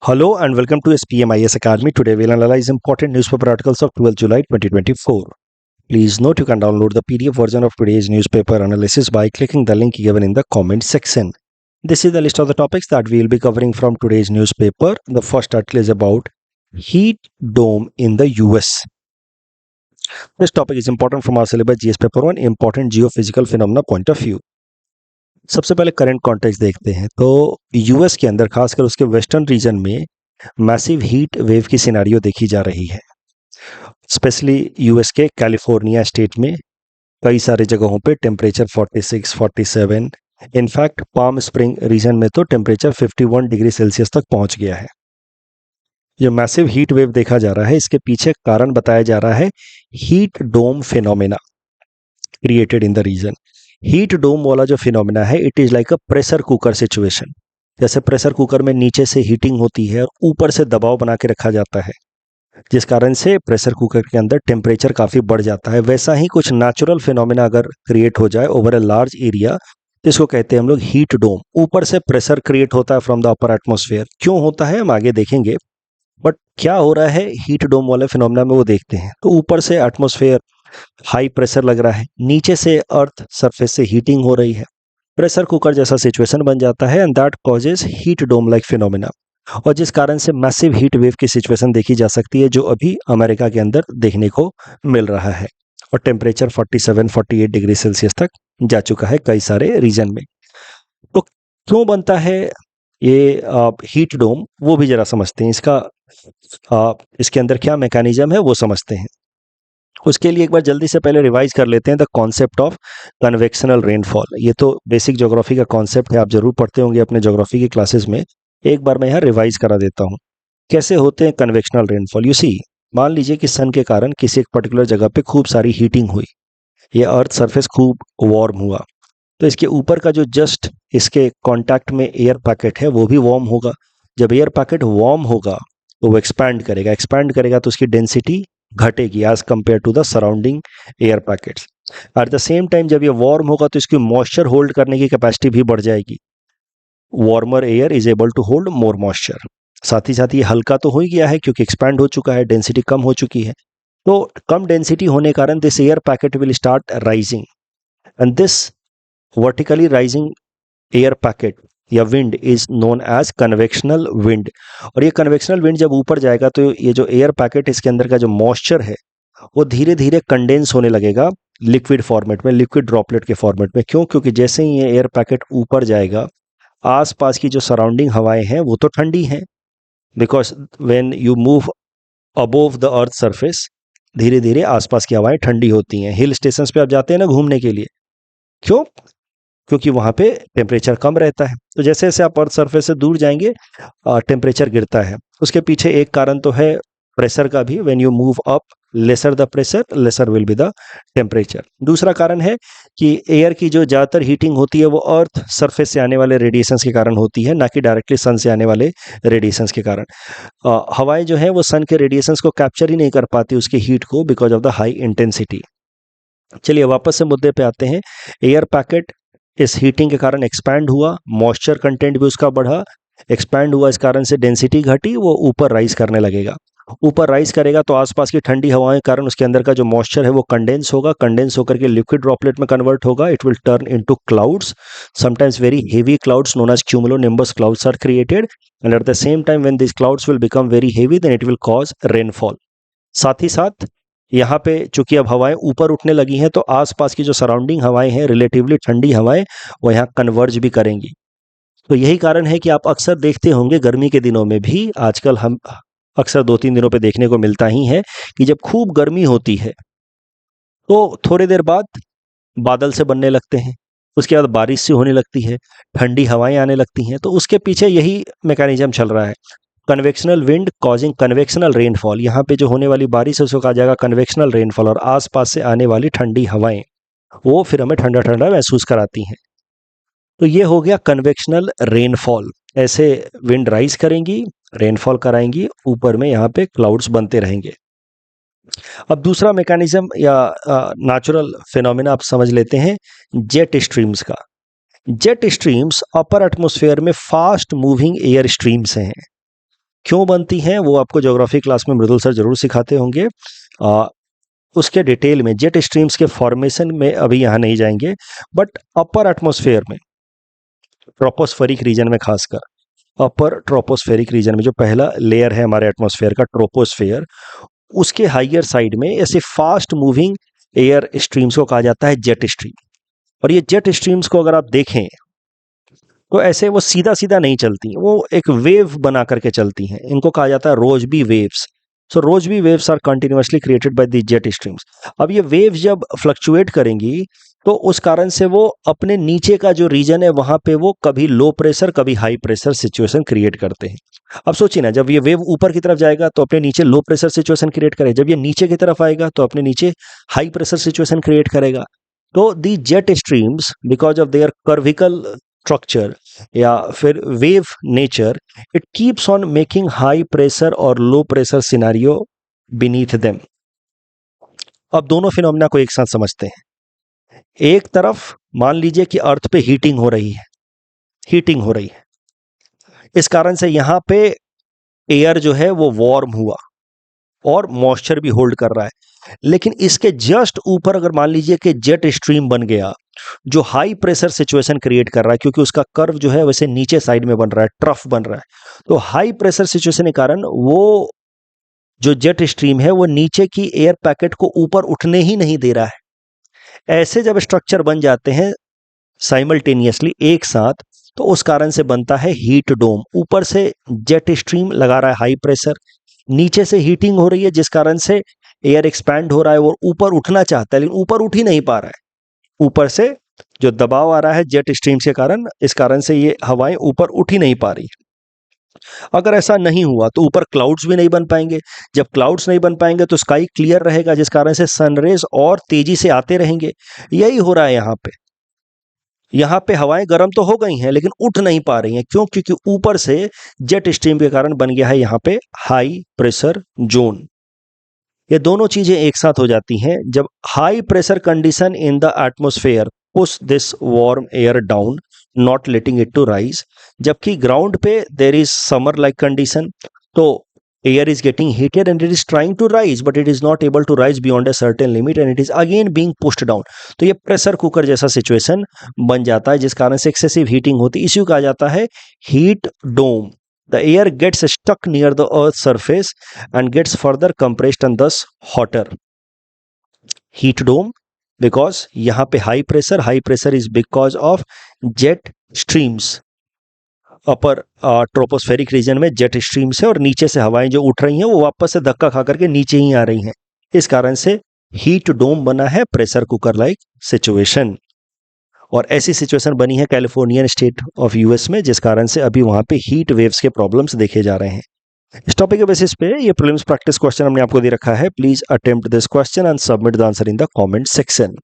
Hello and welcome to SPMIS Academy. Today we'll analyze important newspaper articles of 12 July 2024. Please note you can download the PDF version of today's newspaper analysis by clicking the link given in the comment section. This is the list of the topics that we'll be covering from today's newspaper. The first article is about heat dome in the US. This topic is important from our syllabus GS paper 1, important geophysical phenomena point of view. सबसे पहले current context देखते हैं तो US के अंदर खासकर उसके western region में मैसिव हीट वेव की सिनेरियो देखी जा रही है। स्पेशली यूएस के कैलिफोर्निया स्टेट में कई सारे जगहों पे temperature 46, 47, in fact Palm Spring region में तो टेम्परेचर 51 डिग्री सेल्सियस तक पहुंच गया है। ये मैसिव हीट वेव देखा जा रहा है, इसके पीछे कारण बताया जा रहा है heat dome phenomena created in the region. Heat dome वाला जो फिनोमेना है it is like a pressure cooker situation. जैसे प्रेशर कुकर में नीचे से हीटिंग होती है और ऊपर से दबाव बना के रखा जाता है, जिस कारण से प्रेशर कुकर के अंदर टेम्परेचर काफी बढ़ जाता है। वैसा ही कुछ नेचुरल फिनोमेना अगर क्रिएट हो जाए ओवर ए लार्ज एरिया, जिसको कहते हैं हम लोग हीट डोम। ऊपर से प्रेशर क्रिएट होता है फ्रॉम द अपर एटमोस्फेयर। क्यों होता है हम आगे देखेंगे, बट क्या हो रहा है हीट डोम वाले फिनोमेना में वो देखते हैं। तो ऊपर से एटमोस्फेयर हाई प्रेशर लग रहा है, नीचे से अर्थ सरफेस से हीटिंग हो रही है, प्रेशर कुकर जैसा सिचुएशन बन जाता है and that causes heat dome like phenomena, और जिस कारण से मैसिव हीट वेव की सिचुएशन देखी जा सकती है जो अभी अमेरिका के अंदर देखने को मिल रहा है। और टेम्परेचर 47, 48 डिग्री सेल्सियस तक जा चुका है कई सारे रीजन में। तो क्यों बनता है ये हीट डोम, वो भी जरा समझते हैं। इसके अंदर क्या मैकेनिज्म है वो समझते हैं। उसके लिए एक बार जल्दी से पहले रिवाइज कर लेते हैं the concept of convectional rainfall. ये तो बेसिक ज्योग्राफी का कॉन्सेप्ट है, आप जरूर पढ़ते होंगे अपने ज्योग्राफी की क्लासेस में। एक बार मैं यहाँ रिवाइज करा देता हूँ कैसे होते हैं कन्वेक्शनल रेनफॉल। यू सी, मान लीजिए कि सन के कारण किसी एक पर्टिकुलर जगह पे खूब सारी हीटिंग हुई, ये अर्थ सरफेस खूब वार्म हुआ, तो इसके ऊपर का जो जस्ट इसके कांटेक्ट में एयर पैकेट है वो भी वार्म होगा। जब एयर पैकेट वार्म होगा तो वो एक्सपैंड करेगा तो उसकी डेंसिटी घटेगी as compare to the surrounding air packets. At the same time जब ये वार्म होगा तो इसकी मॉइस्चर होल्ड करने की कैपेसिटी भी बढ़ जाएगी। Warmer air is able to hold more moisture. साथ ही साथ ये हल्का तो हो ही गया है क्योंकि एक्सपैंड हो चुका है, डेंसिटी कम हो चुकी है। तो कम डेंसिटी होने के कारण this air packet will start rising and this vertically rising air packet या wind is known as convectional wind. और ये कन्वेक्शनल विंड जब ऊपर जाएगा तो ये जो एयर पैकेट इसके अंदर का जो मॉइस्चर है वो धीरे धीरे कंडेंस होने लगेगा लिक्विड फॉर्मेट में, लिक्विड ड्रॉपलेट के फॉर्मेट में। क्यों? क्योंकि जैसे ही ये एयर पैकेट ऊपर जाएगा आसपास की जो सराउंडिंग हवाएं हैं वो तो ठंडी हैं, because when you move above the earth surface धीरे धीरे आसपास की हवाएं ठंडी होती हैं। हिल स्टेशन पे आप जाते हैं ना घूमने के लिए, क्यों? क्योंकि वहां पे टेम्परेचर कम रहता है। तो जैसे जैसे आप अर्थ सरफेस से दूर जाएंगे टेम्परेचर गिरता है। उसके पीछे एक कारण तो है प्रेशर का भी, when you move up lesser the pressure laser will be the temperature. दूसरा कारण है कि एयर की जो ज़्यादातर हीटिंग होती है वो अर्थ सरफेस से आने वाले रेडिएशंस के कारण होती है, ना कि डायरेक्टली सन से आने वाले रेडिएशंस के कारण। हवाएं जो है वो सन के रेडिएशंस को कैप्चर ही नहीं कर पाती उसकी हीट को, because of the high intensity. चलिए वापस से मुद्दे पे आते हैं। एयर पैकेट इस हीटिंग के कारण एक्सपैंड हुआ, मॉइस्चर कंटेंट भी उसका बढ़ा, एक्सपैंड हुआ, इस कारण से डेंसिटी घटी, वो ऊपर राइज करने लगेगा। ऊपर राइज करेगा तो आसपास की ठंडी हवाएं के कारण उसके अंदर का जो मॉइस्चर है वो कंडेंस होगा, कंडेंस होकर के लिक्विड ड्रॉपलेट में कन्वर्ट होगा। It will turn into clouds, sometimes very heavy clouds known as cumulonimbus clouds are created and at the same time when this clouds will become very heavy then it will cause rainfall. साथ ही साथ यहाँ पे चूंकि अब हवाएं ऊपर उठने लगी हैं तो आसपास की जो सराउंडिंग हवाएं हैं रिलेटिवली ठंडी हवाएं वो यहाँ कन्वर्ज भी करेंगी। तो यही कारण है कि आप अक्सर देखते होंगे गर्मी के दिनों में भी, आजकल हम अक्सर 2-3 दिनों पे देखने को मिलता ही है कि जब खूब गर्मी होती है तो थोड़ी देर बाद बादल से बनने लगते हैं, उसके बाद बारिश से होने लगती है, ठंडी हवाएं आने लगती हैं। तो उसके पीछे यही मैकेनिज्म चल रहा है, convectional wind causing convectional rainfall. यहाँ पे जो होने वाली बारिश है उसको कहा जाएगा कन्वेक्शनल रेनफॉल, और आसपास से आने वाली ठंडी हवाएं वो फिर हमें ठंडा ठंडा महसूस कराती हैं। तो ये हो गया कन्वेक्शनल रेनफॉल। ऐसे विंड राइज करेंगी, रेनफॉल कराएंगी, ऊपर में यहाँ पे क्लाउड्स बनते रहेंगे। अब दूसरा मैकेनिज्म या नेचुरल फिनोमेना आप समझ लेते हैं जेट स्ट्रीम्स का। जेट स्ट्रीम्स अपर एटमॉस्फेयर में फास्ट मूविंग एयर स्ट्रीम्स हैं। क्यों बनती हैं वो आपको ज्योग्राफी क्लास में मृदुल सर जरूर सिखाते होंगे। उसके डिटेल में जेट स्ट्रीम्स के फॉर्मेशन में अभी यहाँ नहीं जाएंगे, बट अपर एटमॉस्फेयर में, ट्रोपोस्फेरिक रीजन में, खासकर अपर ट्रोपोस्फेरिक रीजन में जो पहला लेयर है हमारे एटमॉस्फेयर का, ट्रोपोस्फेयर, उसके हाइयर साइड में ऐसे फास्ट मूविंग एयर स्ट्रीम्स को कहा जाता है जेट स्ट्रीम। और ये जेट स्ट्रीम्स को अगर आप देखें तो ऐसे वो सीधा सीधा नहीं चलती, वो एक वेव बना करके चलती हैं। इनको कहा जाता है Rossby waves. So Rossby waves are continuously created by the jet streams. अब ये वेव्स जब फ्लक्चुएट करेंगी तो उस कारण से वो अपने नीचे का जो रीजन है वहां पे वो कभी लो प्रेशर कभी हाई प्रेशर सिचुएशन क्रिएट करते हैं। अब सोचिए ना, जब ये वेव ऊपर की तरफ जाएगा तो अपने नीचे लो प्रेशर सिचुएशन क्रिएट करेगा, जब ये नीचे की तरफ आएगा तो अपने नीचे हाई प्रेशर सिचुएशन क्रिएट करेगा। तो the jet streams because of their curvical structure या फिर wave nature, it keeps on making high pressure और low pressure scenario beneath them. अब दोनों फिनोमेना को एक साथ समझते हैं। एक तरफ मान लीजिए कि अर्थ पे हीटिंग हो रही है, हीटिंग हो रही है, इस कारण से यहां पे एयर जो है वो वार्म हुआ और मॉइस्चर भी होल्ड कर रहा है। लेकिन इसके जस्ट ऊपर अगर मान लीजिए कि जेट स्ट्रीम बन गया जो हाई प्रेशर सिचुएशन क्रिएट कर रहा है, क्योंकि उसका कर्व जो है वैसे नीचे साइड में बन रहा है, ट्रफ बन रहा है, तो हाई प्रेशर सिचुएशन के कारण वो जो जेट स्ट्रीम है वो नीचे की एयर पैकेट को ऊपर उठने ही नहीं दे रहा है। ऐसे जब स्ट्रक्चर बन जाते हैं साइमल्टेनियसली एक साथ, तो उस कारण से बनता है हीट डोम। ऊपर से जेट स्ट्रीम लगा रहा है हाई प्रेशर, नीचे से हीटिंग हो रही है जिस कारण से एयर एक्सपैंड हो रहा है और ऊपर उठना चाहता है लेकिन ऊपर उठ ही नहीं पा रहा है। ऊपर से जो दबाव आ रहा है जेट स्ट्रीम्स के कारण, इस कारण से ये हवाएं ऊपर उठ ही नहीं पा रही। अगर ऐसा नहीं हुआ तो ऊपर क्लाउड्स भी नहीं बन पाएंगे। जब क्लाउड्स नहीं बन पाएंगे तो स्काई क्लियर रहेगा जिस कारण से सनरेज और तेजी से आते रहेंगे। यही हो रहा है यहाँ पे। यहाँ पे हवाएं गर्म तो हो गई हैं लेकिन उठ नहीं पा रही हैं। क्यों? क्योंकि ऊपर से जेट स्ट्रीम के कारण बन गया है यहाँ पे हाई प्रेशर जोन। ये दोनों चीजें एक साथ हो जाती हैं जब high pressure condition in the atmosphere push this warm air down, not letting it to rise. जबकि ग्राउंड पे there is summer like condition, तो air is getting heated and it is trying to rise but it is not able to rise beyond a certain limit and it is again being pushed down। तो ये pressure cooker जैसा situation बन जाता है जिस कारण से excessive heating होती है। इसी कहा जाता है heat dome. The air gets stuck near the earth surface and gets further compressed and thus hotter। Heat dome because यहाँ पे high pressure is because of jet streams. Upper tropospheric region में jet stream से और नीचे से हवाएं जो उठ रही हैं वो वापस से धक्का खा करके नीचे ही आ रही हैं। इस कारण से हीट डोम बना है, प्रेशर कुकर लाइक सिचुएशन। और ऐसी सिचुएशन बनी है कैलिफोर्नियन स्टेट ऑफ यूएस में जिस कारण से अभी वहां पे हीट वेव्स के प्रॉब्लम्स देखे जा रहे हैं। इस टॉपिक के बेसिस पे ये प्रीलिम्स प्रैक्टिस क्वेश्चन हमने आपको दे रखा है। Please attempt this question and submit the answer in the comment section.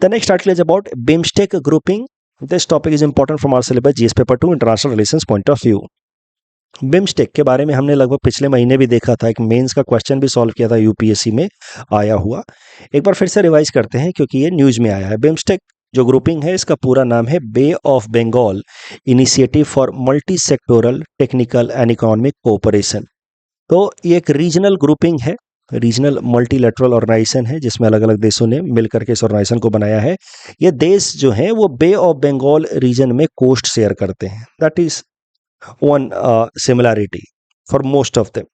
The next article is about BIMSTEC grouping. This topic is important from our syllabus GS paper 2 international relations point of view। BIMSTEC के बारे में हमने लगभग पिछले महीने भी देखा था, एक मेंस का क्वेश्चन भी सॉल्व किया था यूपीएससी में आया हुआ। एक बार फिर से रिवाइज करते हैं क्योंकि ये न्यूज में आया है। बिम्स्टेक जो ग्रुपिंग है इसका पूरा नाम है Bay of Bengal initiative for multi sectoral technical and economic cooperation. तो ये एक रीजनल ग्रुपिंग है, रीजनल मल्टीलेटरल ऑर्गेनाइजेशन है जिसमें अलग अलग देशों ने मिलकर के इस ऑर्गेनाइजेशन को बनाया है। ये देश जो हैं वो बे ऑफ बंगाल रीजन में कोस्ट शेयर करते हैं। That is one similarity for most of them.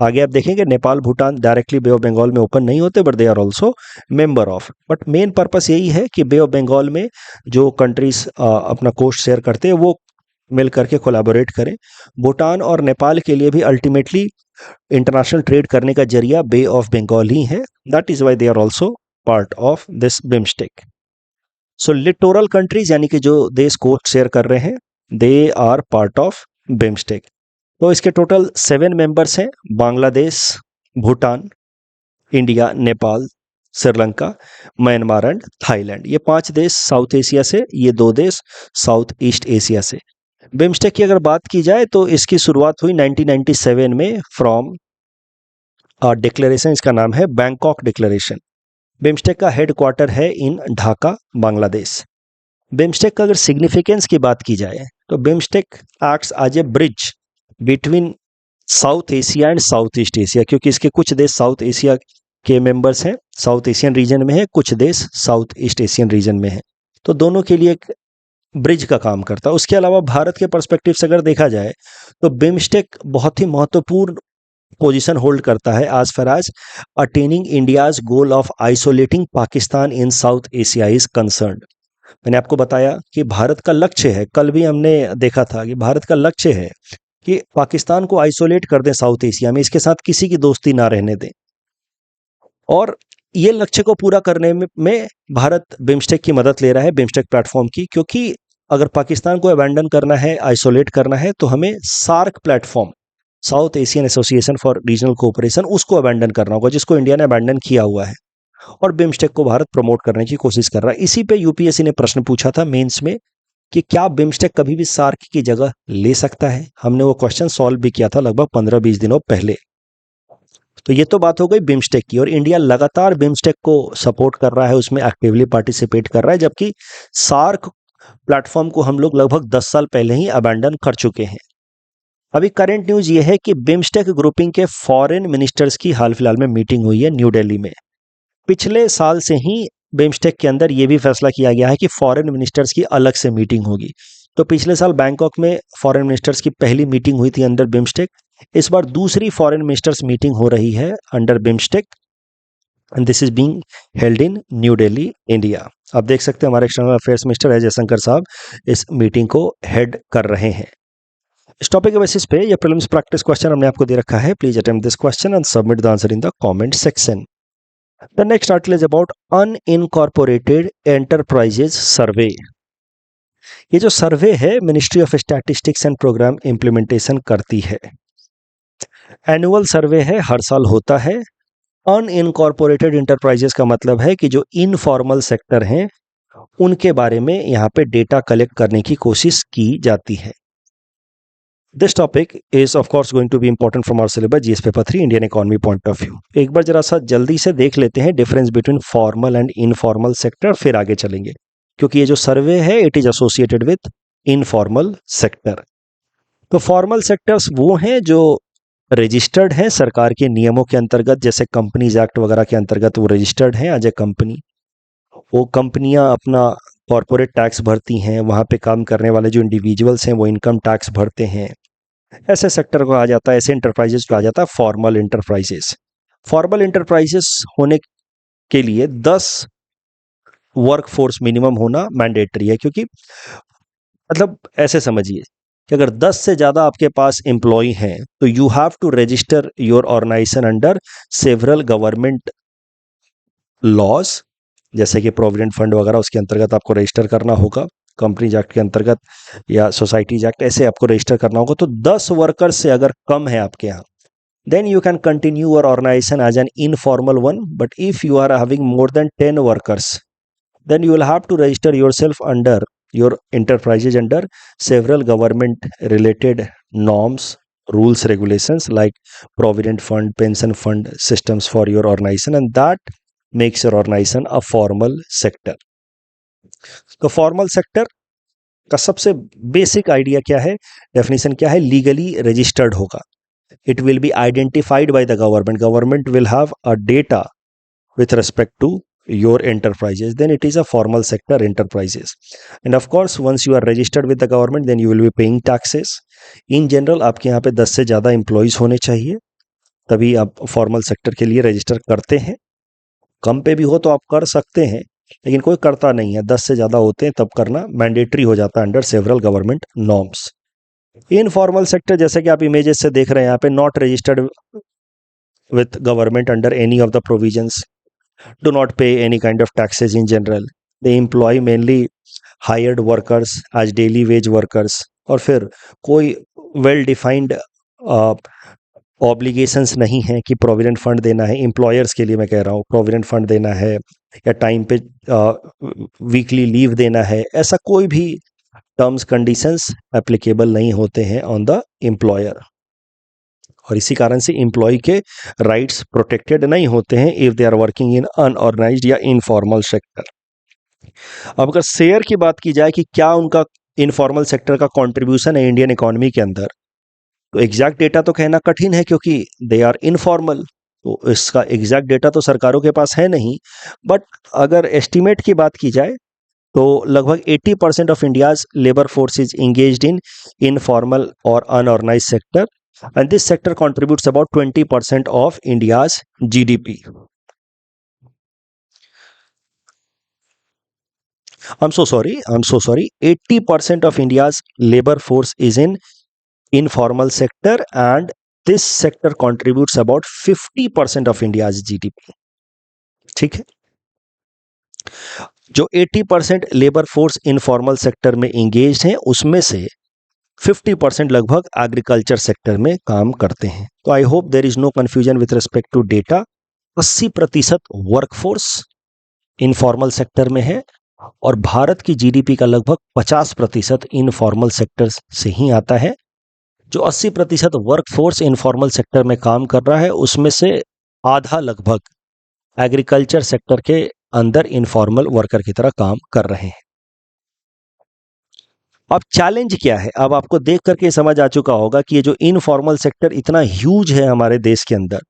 आगे आप देखेंगे Nepal Bhutan directly Bay of Bengal में ओपन नहीं होते but they are also member of. But main purpose यही है कि बे ऑफ बंगाल में जो कंट्रीज अपना कोस्ट शेयर करते हैं वो मिल करके कोलैबोरेट करें। भूटान और नेपाल के लिए भी अल्टीमेटली इंटरनेशनल ट्रेड करने का जरिया बे ऑफ बंगाल ही है। That is why they are also part of this BIMSTEC. So littoral countries यानी कि जो देश कोस्ट शेयर कर रहे हैं they are part of BIMSTEC. तो इसके टोटल 7 मेंबर्स हैं, Bangladesh, Bhutan, India, Nepal, Sri Lanka, Myanmar and Thailand. ये 5 देश साउथ एशिया से, ये 2 देश साउथ ईस्ट एशिया से। बिम्स्टेक की अगर बात की जाए तो इसकी शुरुआत हुई 1997 में फ्रॉम डिक्लेरेशन, इसका नाम है बैंकॉक डिक्लेरेशन। बिम्स्टेक का हेडक्वार्टर है इन ढाका, बांग्लादेश। बिम्स्टेक का अगर सिग्निफिकेंस की बात की जाए तो BIMSTEC acts as a bridge between South Asia and South East Asia, क्योंकि इसके कुछ देश साउथ एशिया के मेंबर्स हैं, साउथ एशियन रीजन में है, कुछ देश साउथ ईस्ट एशियन रीजन में है, तो दोनों के लिए एक ब्रिज का काम करता है। उसके अलावा भारत के पर्सपेक्टिव से अगर देखा जाए तो बिम्स्टेक बहुत ही महत्वपूर्ण पोजीशन होल्ड करता है as far as attaining India's goal of isolating Pakistan in South Asia is concerned. मैंने आपको बताया कि भारत का लक्ष्य है, कल भी हमने देखा था कि भारत का लक्ष्य है कि पाकिस्तान को आइसोलेट कर दें साउथ एशिया में, इसके साथ किसी की दोस्ती ना रहने दें। और ये लक्ष्य को पूरा करने में भारत बिम्स्टेक की मदद ले रहा है, बिम्स्टेक प्लेटफॉर्म की, क्योंकि अगर पाकिस्तान को अबैंडन करना है, आइसोलेट करना है, तो हमें SAARC platform, South Asian Association for Regional Cooperation, उसको अबैंडन करना होगा, जिसको इंडिया ने अबैंडन किया हुआ है, और बिम्स्टेक को भारत प्रमोट करने की कोशिश कर रहा है। इसी पे यूपीएससी ने प्रश्न पूछा था मेंस में कि क्या बिम्स्टेक कभी भी सार्क की जगह ले सकता है। हमने वो क्वेश्चन सॉल्व भी किया था लगभग 15-20 दिनों पहले। तो ये तो बात हो गई बिम्स्टेक की, और इंडिया लगातार बिम्स्टेक को सपोर्ट कर रहा है, उसमें एक्टिवली पार्टिसिपेट कर रहा है, जबकि सार्क प्लेटफॉर्म को हम लोग लगभग 10 साल पहले ही अबैंडन कर चुके हैं। अभी करंट न्यूज ये है कि बिम्स्टेक ग्रुपिंग के फॉरेन मिनिस्टर्स की हाल फिलहाल में मीटिंग हुई है न्यू दिल्ली में। पिछले साल से ही बिम्स्टेक के अंदर ये भी फैसला किया गया है कि फॉरेन मिनिस्टर्स की अलग से मीटिंग होगी। तो पिछले साल बैंकॉक में फॉरेन मिनिस्टर्स की पहली मीटिंग हुई थी अंडर बिम्स्टेक, इस बार दूसरी फॉरेन मिनिस्टर्स मीटिंग हो रही है under BIMSTEC, and this is being held in new Delhi, India. आप देख सकते हैं हमारे external affairs minister Ajay Shankar साहब इस मीटिंग को हेड कर रहे हैं। इस टॉपिक के बेसिस पे ये प्रीलिम्स प्रैक्टिस क्वेश्चन हमने आपको दे रखा है। Please attempt this question and submit the answer in the comment section. The next article is about unincorporated enterprises survey। ये जो सर्वे है Ministry of statistics and programme Implementation करती है। एनुअल सर्वे है, हर साल होता है। अनइनकॉर्पोरेटेड इंटरप्राइजेस का मतलब है कि जो इनफॉर्मल सेक्टर हैं उनके बारे में यहाँ पे डेटा कलेक्ट करने की कोशिश की जाती है। This topic is of course going to be important from our syllabus GS paper 3 Indian economy point of view. एक बार जरा सा जल्दी से देख लेते हैं difference between formal and informal sector, फिर आगे चलेंगे, क्योंकि ये जो सर्वे है it is associated with informal sector. तो फॉर्मल सेक्टर्स वो हैं जो रजिस्टर्ड हैं सरकार के नियमों के अंतर्गत, जैसे कंपनीज एक्ट वगैरह के अंतर्गत वो रजिस्टर्ड हैं एज ए कंपनी। वो कंपनियां अपना कॉर्पोरेट टैक्स भरती हैं, वहाँ पे काम करने वाले जो इंडिविजुअल्स हैं वो इनकम टैक्स भरते हैं। ऐसे सेक्टर को आ जाता है, ऐसे इंटरप्राइजेस को आ जाता है फॉर्मल इंटरप्राइजेस। फॉर्मल इंटरप्राइजेस होने के लिए 10 वर्क फोर्स मिनिमम होना मैंडेटरी है, क्योंकि मतलब ऐसे समझिए कि अगर 10 से ज़्यादा आपके पास एम्प्लॉय हैं तो you have to register your organization under several government laws, जैसे कि प्रोविडेंट फंड वगैरह, उसके अंतर्गत आपको रजिस्टर करना होगा। कंपनीज एक्ट के अंतर्गत या सोसाइटीज एक्ट, ऐसे आपको रजिस्टर करना होगा। तो 10 वर्कर्स से अगर कम है आपके यहाँ, then you can continue your organization as an informal one. But if you are having more than 10 workers, then you will have to register yourself under your enterprises under several government related norms, rules, regulations like provident fund, pension fund systems for your organization, and that makes your organization a formal sector। तो formal sector का सबसे basic idea क्या है, definition क्या है, legally registered होगा। It will be identified by the government, government will have a data with respect to your enterprises, then it is a formal sector enterprises। and of course once you are registered with the government then you will be paying taxes। in general आपके यहाँ पे 10 से ज़्यादा employees होने चाहिए, तभी आप formal sector के लिए रजिस्टर करते हैं। कम पे भी हो तो आप कर सकते हैं, लेकिन कोई करता नहीं है। 10 से ज़्यादा होते हैं तब करना मैंडेटरी हो जाता है under several government norms. Informal sector जैसे कि आप इमेजेस से देख रहे हैं यहाँ पे, not registered with government under any of the provisions, do not pay any kind of taxes in general, they employ mainly hired workers as daily wage workers, और फिर कोई वेल डिफाइंड ऑब्लिगेशंस नहीं है कि प्रोविडेंट फंड देना है employers के लिए, मैं कह रहा हूँ प्रोविडेंट फंड देना है या टाइम पे वीकली लीव देना है, ऐसा कोई भी टर्म्स कंडीशंस एप्लीकेबल नहीं होते हैं ऑन द एम्प्लॉयर, और इसी कारण से एम्प्लॉय के राइट्स प्रोटेक्टेड नहीं होते हैं if they are working in unorganized या इनफॉर्मल सेक्टर। अब अगर शेयर की बात की जाए कि क्या उनका इनफॉर्मल सेक्टर का कंट्रीब्यूशन है इंडियन इकोनॉमी के अंदर, तो एग्जैक्ट डेटा तो कहना कठिन है क्योंकि दे आर इनफॉर्मल, तो इसका एग्जैक्ट डेटा तो सरकारों के पास है नहीं। बट अगर एस्टिमेट की बात की जाए तो लगभग 80% of India's labour force is engaged in informal और unorganised sector and this sector contributes about 20% of India's GDP. I'm so sorry. 80% of India's labor force is in informal sector and this sector contributes about 50% of India's GDP. ठीक है, जो 80% labour force informal sector में engage हैं उसमें से 50% लगभग agriculture sector में काम करते हैं। तो I hope there is no confusion with respect to data. 80% workforce informal sector में है और भारत की जीडीपी का लगभग 50% इनफॉर्मल सेक्टर से ही आता है। जो 80% वर्कफोर्स इनफॉर्मल सेक्टर में काम कर रहा है उसमें से आधा लगभग एग्रीकल्चर सेक्टर के अंदर इनफॉर्मल वर्कर की तरह काम कर रहे हैं। अब चैलेंज क्या है, अब आपको देख करके समझ आ चुका होगा कि ये जो इनफॉर्मल सेक्टर इतना ह्यूज है हमारे देश के अंदर,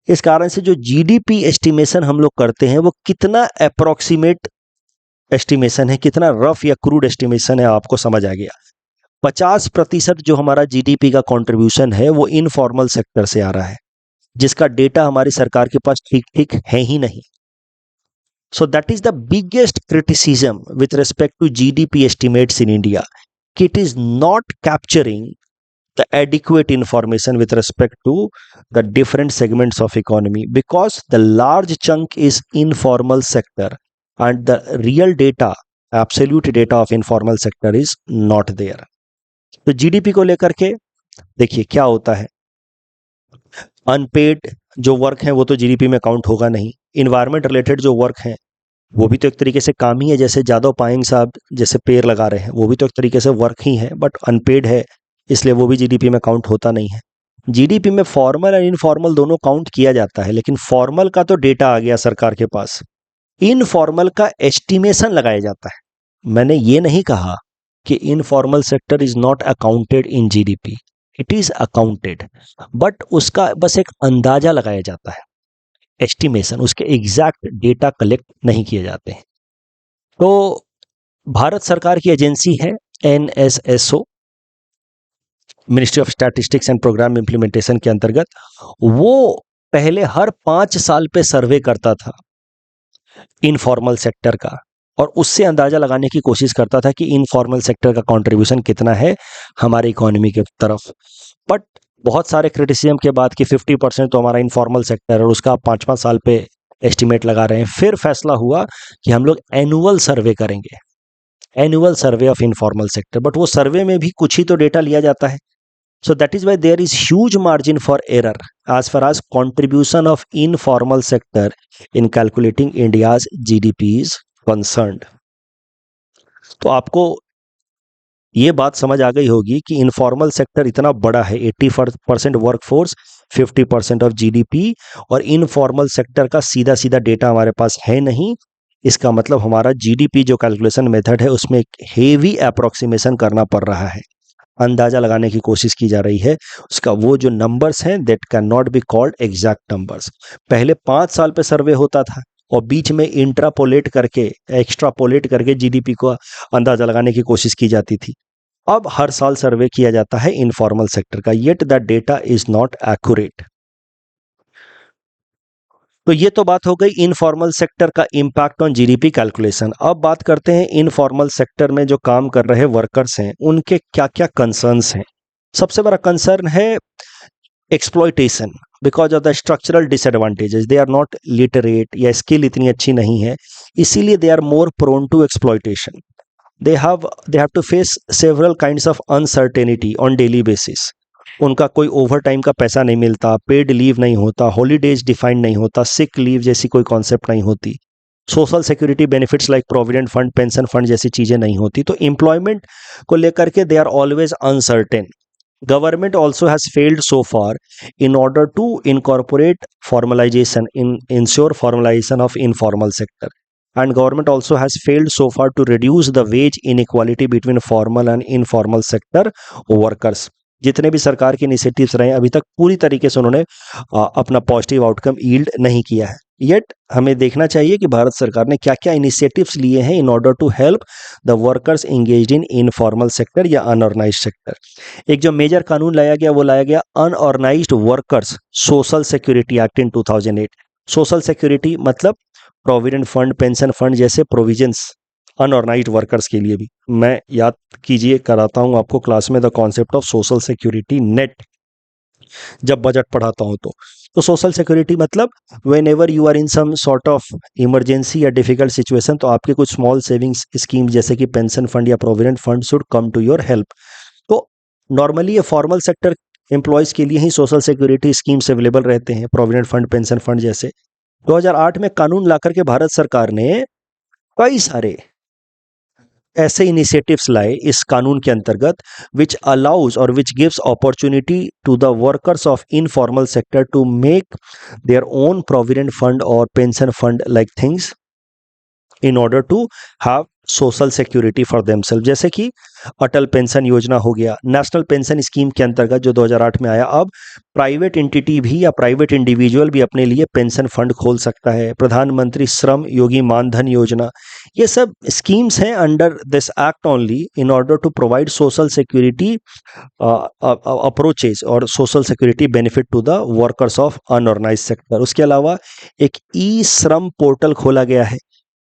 इस कारण से जो जीडीपी एस्टिमेशन हम लोग करते हैं वो कितना अप्रोक्सीमेट एस्टिमेशन है, कितना रफ या क्रूड एस्टिमेशन है, आपको समझ आ गया। 50% जो हमारा जीडीपी का कंट्रीब्यूशन है वो इनफॉर्मल सेक्टर से आ रहा है, जिसका डेटा हमारी सरकार के पास ठीक ठीक है ही नहीं। So that is the biggest criticism with respect to GDP estimates in India. It is not capturing the adequate information with respect to the different segments of economy because the large chunk is informal sector and the real data, absolute data of informal sector is not there. तो GDP को लेकर के देखिए क्या होता है, unpaid जो work है वो तो जीडीपी में काउंट होगा नहीं। इन्वायरमेंट रिलेटेड जो वर्क है वो भी तो एक तरीके से काम ही है, जैसे जादव पायंग साहब जैसे पेड़ लगा रहे हैं वो भी तो एक तरीके से वर्क ही है, बट अनपेड है इसलिए वो भी जीडीपी में काउंट होता नहीं है। जीडीपी में फॉर्मल और इनफॉर्मल दोनों काउंट किया जाता है, लेकिन फॉर्मल का तो डेटा आ गया सरकार के पास, इनफॉर्मल का एस्टिमेशन लगाया जाता है। मैंने ये नहीं कहा कि informal sector is not accounted in GDP, it is accounted, but उसका बस एक अंदाजा लगाया जाता है, एस्टिमेशन, उसके एग्जैक्ट डेटा कलेक्ट नहीं किए जाते हैं। तो भारत सरकार की एजेंसी है NSSO, ministry of statistics and programme implementation के अंतर्गत, वो पहले हर 5 साल पे सर्वे करता था इनफॉर्मल सेक्टर का और उससे अंदाजा लगाने की कोशिश करता था कि इनफॉर्मल सेक्टर का कंट्रीब्यूशन कितना है हमारे इकोनॉमी के तरफ। बट बहुत सारे क्रिटिसिज्म के बाद कि 50% तो हमारा इनफॉर्मल सेक्टर है और उसका 5-5 साल पे एस्टिमेट लगा रहे हैं, फिर फैसला हुआ कि हम लोग एनुअल सर्वे करेंगे, annual survey of informal sector. But वो सर्वे में भी कुछ ही तो डेटा लिया जाता है। So that is why there is huge margin for error as far as contribution of informal sector in calculating India's GDP is concerned. तो आपको ये बात समझ आ गई होगी कि इनफॉर्मल सेक्टर इतना बड़ा है, 80% वर्कफोर्स, 50% ऑफ जीडीपी, और इनफॉर्मल सेक्टर का सीधा सीधा डेटा हमारे पास है नहीं। इसका मतलब हमारा जीडीपी जो कैलकुलेशन मेथड है उसमें एक हेवी अप्रोक्सीमेशन करना पड़ रहा है, अंदाजा लगाने की कोशिश की जा रही है। उसका वो जो नंबर्स हैं that can not be called exact numbers. पहले 5 साल पे सर्वे होता था और बीच में इंट्रापोलेट करके, एक्स्ट्रापोलेट करके जीडीपी को अंदाजा लगाने की कोशिश की जाती थी। अब हर साल सर्वे किया जाता है इनफॉर्मल सेक्टर का, yet that data is not accurate. तो ये तो बात हो गई इनफॉर्मल सेक्टर का इम्पैक्ट ऑन जीडीपी कैलकुलेशन। अब बात करते हैं इनफॉर्मल सेक्टर में जो काम कर रहे वर्कर्स हैं उनके क्या क्या कंसर्न्स हैं। सबसे बड़ा कंसर्न है exploitation because of the structural disadvantages, they are not literate या स्किल इतनी अच्छी नहीं है, इसीलिए they are more prone to exploitation. they have to face several kinds of uncertainty on daily basis। उनका कोई ओवर टाइम का पैसा नहीं मिलता, पेड लीव नहीं होता, हॉलीडेज डिफाइंड नहीं होता, सिक लीव जैसी कोई कॉन्सेप्ट नहीं होती, social security benefits like provident fund, pension fund जैसी चीजें नहीं होती। तो एम्प्लॉयमेंट को लेकर के they are always uncertain. Government also has failed so far in order to incorporate formalization, ensure formalization of informal sector, and government also has failed so far to reduce the wage inequality between formal and informal sector workers। जितने भी सरकार के initiatives रहे अभी तक पूरी तरीके से उन्होंने अपना पॉजिटिव आउटकम यील्ड नहीं किया है। येट हमें देखना चाहिए कि भारत सरकार ने क्या क्या इनिशिएटिव्स लिए हैं in order to help the workers engaged in informal sector या अनऑर्गेनाइज्ड सेक्टर। एक जो मेजर कानून लाया गया वो लाया गया unorganized workers social security act in 2008। Social security मतलब प्रोविडेंट फंड, पेंशन फंड जैसे प्रोविजंस अनऑर्गेनाइज्ड वर्कर्स के लिए भी। मैं याद कीजिए कराता हूं आपको क्लास में the concept of social security net जब बजट पढ़ाता हूं तो सोशल सिक्योरिटी मतलब whenever you are in some sort of emergency या डिफिकल्ट सिचुएशन तो आपके कुछ स्मॉल सेविंग्स स्कीम जैसे कि पेंशन फंड या provident fund should come to your help. तो नॉर्मली ये फॉर्मल सेक्टर एम्प्लॉयज के लिए ही सोशल सिक्योरिटी स्कीम्स अवेलेबल रहते हैं, प्रोविडेंट फंड, पेंशन फंड जैसे। 2008 में कानून लाकर के भारत सरकार ने कई सारे ऐसे इनिशिएटिव्स लाए इस कानून के अंतर्गत विच अलाउज और which gives opportunity to the workers of informal sector to make their own provident fund और pension fund like things in order to have social security for themself. जैसे कि अटल पेंशन योजना हो गया, नेशनल पेंशन स्कीम के अंतर्गत जो 2008 में आया। अब प्राइवेट एंटिटी भी या प्राइवेट इंडिविजुअल भी अपने लिए पेंशन फंड खोल सकता है। प्रधानमंत्री श्रम योगी मानधन योजना, ये सब स्कीम्स हैं under this act only in order to provide social security approaches और social security benefit to the workers of unorganised sector. उसके अलावा एक ई श्रम पोर्टल खोला गया है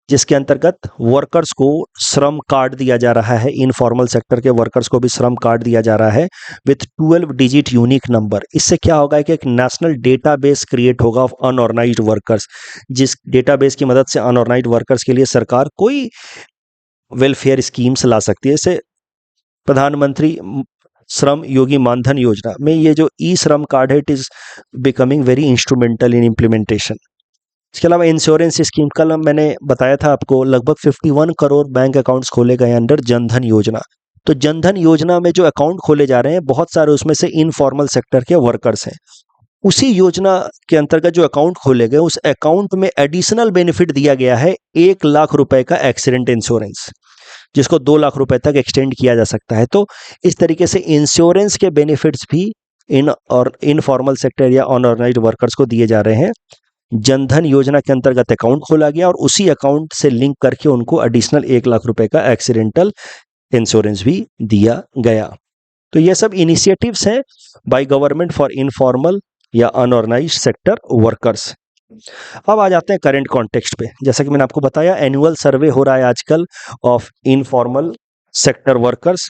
जिसके अंतर्गत वर्कर्स को श्रम कार्ड दिया जा रहा है। इनफॉर्मल सेक्टर के वर्कर्स को भी श्रम कार्ड दिया जा रहा है विथ 12 डिजिट यूनिक नंबर। इससे क्या होगा कि एक नेशनल डेटाबेस क्रिएट होगा ऑफ अनऑर्गेनाइज्ड वर्कर्स, जिस डेटाबेस की मदद से अनऑर्गेनाइज्ड वर्कर्स के लिए सरकार कोई वेलफेयर स्कीम्स ला सकती है। जैसे प्रधानमंत्री श्रम योगी मानधन योजना में ये जो ई श्रम कार्ड है it is becoming very instrumental in implementation. इसके अलावा इंश्योरेंस स्कीम, कल मैंने बताया था आपको लगभग 51 करोड़ बैंक अकाउंट्स खोले गए अंडर जनधन योजना। तो जनधन योजना में जो अकाउंट खोले जा रहे हैं बहुत सारे उसमें से इनफॉर्मल सेक्टर के वर्कर्स हैं। उसी योजना के अंतर्गत जो अकाउंट खोले गए उस अकाउंट में एडिशनल बेनिफिट दिया गया है 1 लाख रुपए का एक्सीडेंट इंश्योरेंस, जिसको 2 लाख रुपए तक एक्सटेंड किया जा सकता है। तो इस तरीके से इंश्योरेंस के बेनिफिट्स भी इनफॉर्मल सेक्टर या अनऑर्गेनाइज्ड वर्कर्स को दिए जा रहे हैं। जनधन योजना के अंतर्गत अकाउंट खोला गया और उसी अकाउंट से लिंक करके उनको एडिशनल 1 लाख रुपए का एक्सीडेंटल इंश्योरेंस भी दिया गया। तो ये सब इनिशिएटिव्स हैं बाय गवर्नमेंट फॉर इनफॉर्मल या अनऑर्गेनाइज्ड सेक्टर वर्कर्स। अब आ जाते हैं करंट कॉन्टेक्स्ट पे। जैसा कि मैंने आपको बताया एनुअल सर्वे हो रहा है आजकल ऑफ इनफॉर्मल सेक्टर वर्कर्स।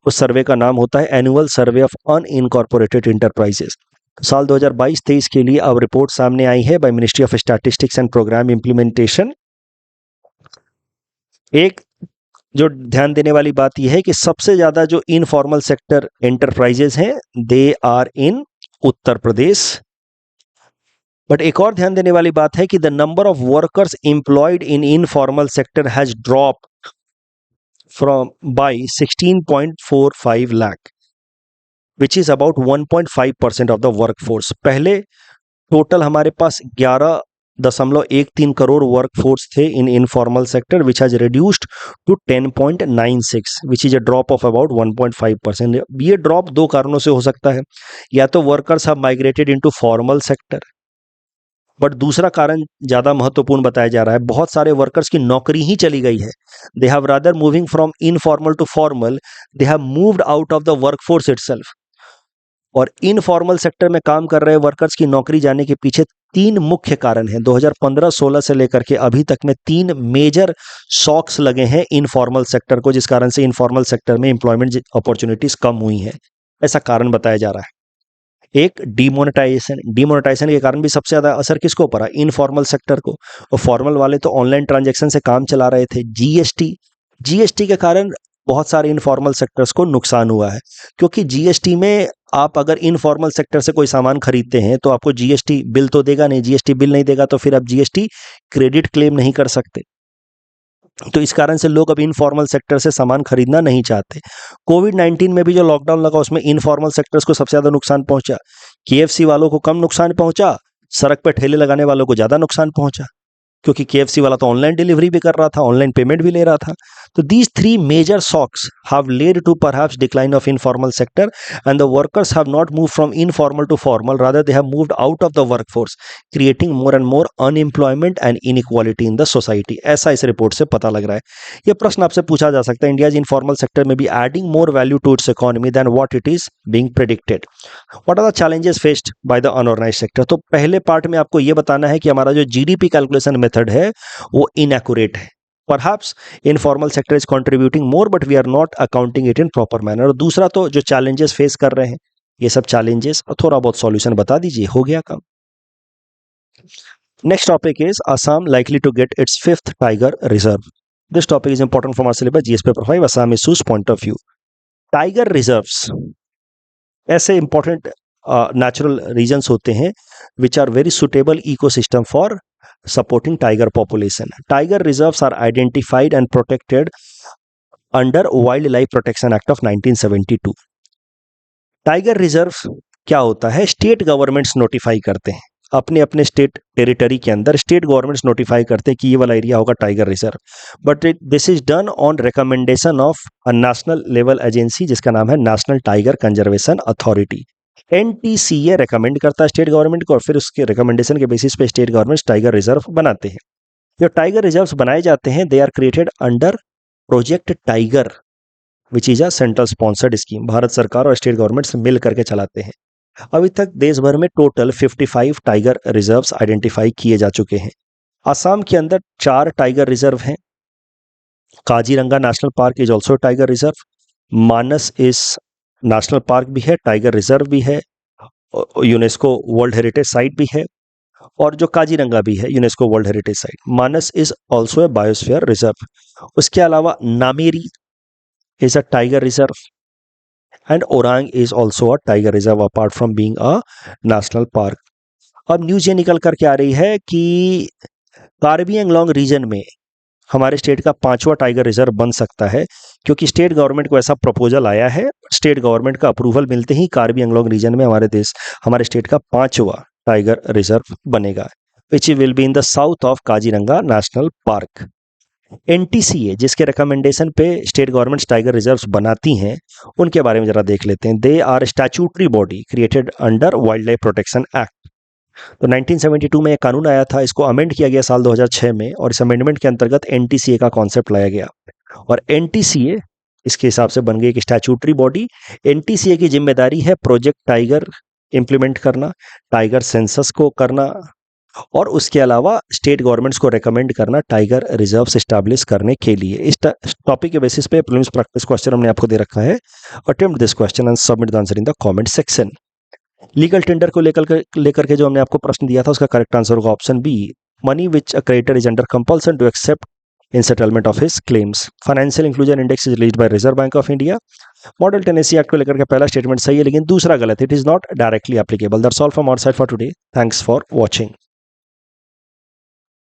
उस सर्वे का नाम होता है annual survey of unincorporated enterprises. साल 2022-23 के लिए अब रिपोर्ट सामने आई है by ministry of statistics and programme implementation. एक जो ध्यान देने वाली बात यह है कि सबसे ज्यादा जो इनफॉर्मल सेक्टर एंटरप्राइजेस हैं they are in Uttar Pradesh. But एक और ध्यान देने वाली बात है कि the number of workers employed in informal sector has dropped from by 16.45 lakh which is about 1.5% of the workforce. पहले टोटल हमारे पास 11.13 करोड़ वर्कफोर्स थे in informal sector which has reduced to 10.96 which is a drop of about 1.5%। ये drop दो कारणों से हो सकता है, या तो workers have migrated into formal sector, but दूसरा कारण ज्यादा महत्वपूर्ण बताया जा रहा है, बहुत सारे वर्कर्स की नौकरी ही चली गई है। They have rather moving from informal to formal, they have moved out of the workforce itself. और इनफॉर्मल सेक्टर में काम कर रहे वर्कर्स की नौकरी जाने के पीछे 3 मुख्य कारण हैं। 2015-16 से लेकर के अभी तक में 3 मेजर शॉक्स लगे हैं इनफॉर्मल सेक्टर को, जिस कारण से इनफॉर्मल सेक्टर में एम्प्लॉयमेंट अपॉर्चुनिटीज कम हुई हैं, ऐसा कारण बताया जा रहा है। एक डिमोनेटाइजेशन के कारण भी सबसे ज्यादा असर किसको पड़ा? इनफॉर्मल सेक्टर को। और फॉर्मल वाले तो ऑनलाइन ट्रांजैक्शन से काम चला रहे थे। जीएसटी के कारण बहुत सारे इनफॉर्मल सेक्टर्स को नुकसान हुआ है, क्योंकि जीएसटी में आप अगर इनफॉर्मल सेक्टर से कोई सामान खरीदते हैं तो आपको जीएसटी बिल तो देगा नहीं, जीएसटी बिल नहीं देगा तो फिर आप जीएसटी क्रेडिट क्लेम नहीं कर सकते। तो इस कारण से लोग अब इनफॉर्मल सेक्टर से सामान खरीदना नहीं चाहते। कोविड-19 में भी जो लॉकडाउन लगा उसमें इनफॉर्मल सेक्टर्स को सबसे ज्यादा नुकसान पहुंचा। केएफसी वालों को कम नुकसान पहुंचा, सड़क पर ठेले लगाने वालों को ज्यादा नुकसान पहुंचा। क्योंकि KFC वाला तो ऑनलाइन डिलीवरी भी कर रहा था, ऑनलाइन पेमेंट भी ले रहा था। तो these three major shocks have led to perhaps decline of informal sector, and the workers have not moved from informal to formal, rather they have moved out of the workforce, creating more and more unemployment and inequality in the society। ऐसा इस report से पता लग रहा है। ये प्रश्न आपसे पूछा जा सकता है, इंडियाज इनफॉर्मल सेक्टर में be adding more value to its economy than what it is being predicted. What are the challenges faced by the unorganized sector. तो पहले पार्ट में आपको ये बताना है कि हमारा जो GDP कैलकुलेशन मेथड है वो इनएक्यूरेट है। Perhaps informal sector is contributing more, but we are not accounting it in proper manner। और दूसरा तो जो challenges फेस कर रहे हैं, ये सब challenges थोड़ा बहुत solution बता दीजिए, हो गया काम। Next topic is Assam likely to get its 5th tiger reserve। This topic is important from our syllabus GS paper 5 Assam issues point of view। Tiger reserves ऐसे important natural regions होते हैं which are very suitable ecosystem for supporting tiger population। Tiger reserves are identified and protected under Wildlife Protection Act of 1972। Tiger reserve क्या होता है, state governments notify करते हैं अपने अपने स्टेट टेरिटरी के अंदर, स्टेट गवर्नमेंट्स नोटिफाई करते हैं कि ये वाला एरिया होगा tiger reserve, but this is done on recommendation of a national level agency जिसका नाम है national tiger conservation authority. NTCA recommend करता है स्टेट गवर्नमेंट को और फिर उसके रिकमेंडेशन के बेसिस पे स्टेट गवर्नमेंट टाइगर रिजर्व बनाते हैं। जो टाइगर रिजर्व्स बनाए जाते हैं they are created under project tiger which is a central sponsored scheme. Bharat सरकार और स्टेट गवर्नमेंट्स मिल करके चलाते हैं। अभी तक देश भर में टोटल 55 टाइगर रिजर्व्स आइडेंटिफाई किए जा चुके हैं। असम के अंदर 4 टाइगर रिजर्व हैं। Kaziranga national park is also tiger reserve. Manas is national park भी है, टाइगर रिजर्व भी है, यूनेस्को वर्ल्ड हेरिटेज साइट भी है, और जो काजीरंगा भी है UNESCO world heritage site. Manas is also a biosphere reserve. उसके अलावा Nameri is a tiger reserve and Orang is also a tiger reserve apart from being a national park. अब न्यूज ये निकल करके आ रही है कि कार्बी एंगलोंग रीजन में हमारे स्टेट का 5वां टाइगर रिजर्व बन सकता है, क्योंकि स्टेट गवर्नमेंट को ऐसा प्रपोजल आया है। स्टेट गवर्नमेंट का अप्रूवल मिलते ही कार्बी एंगलोंग रीजन में हमारे स्टेट का 5वां टाइगर रिजर्व बनेगा, which will be in the south of Kaziranga national park. NTCA जिसके रिकमेंडेशन पे स्टेट गवर्नमेंट टाइगर रिजर्व्स बनाती हैं, उनके बारे में जरा देख लेते हैं। They are statutory body created under wildlife protection act. तो 1972 में एक कानून आया था, इसको अमेंड किया गया साल 2006 में, और इस अमेंडमेंट के अंतर्गत NTCA का कॉन्सेप्ट लाया गया और NTCA इसके हिसाब से बन गई एक स्टैट्यूटरी बॉडी। NTCA की जिम्मेदारी है प्रोजेक्ट टाइगर इंप्लीमेंट करना, टाइगर सेंसस को करना, और उसके अलावा स्टेट गवर्नमेंट्स को रेकमेंड करना टाइगर रिजर्व्स एस्टैब्लिश करने के लिए। इस टॉपिक के बेसिस पे प्रीलिम्स प्रैक्टिस क्वेश्चन हमने आपको दे रखा है। Attempt this question and submit the answer in the comment section. Legal tender को लेकर के जो हमने आपको प्रश्न दिया था उसका करेक्ट आंसर होगा option B, money which a creditor is under compulsion to accept in settlement of his claims. Financial inclusion index is released by reserve bank of India. Model tenancy act को लेकर के पहला statement सही है लेकिन दूसरा गलत, it is not directly applicable. That's all from our side for today. Thanks for watching.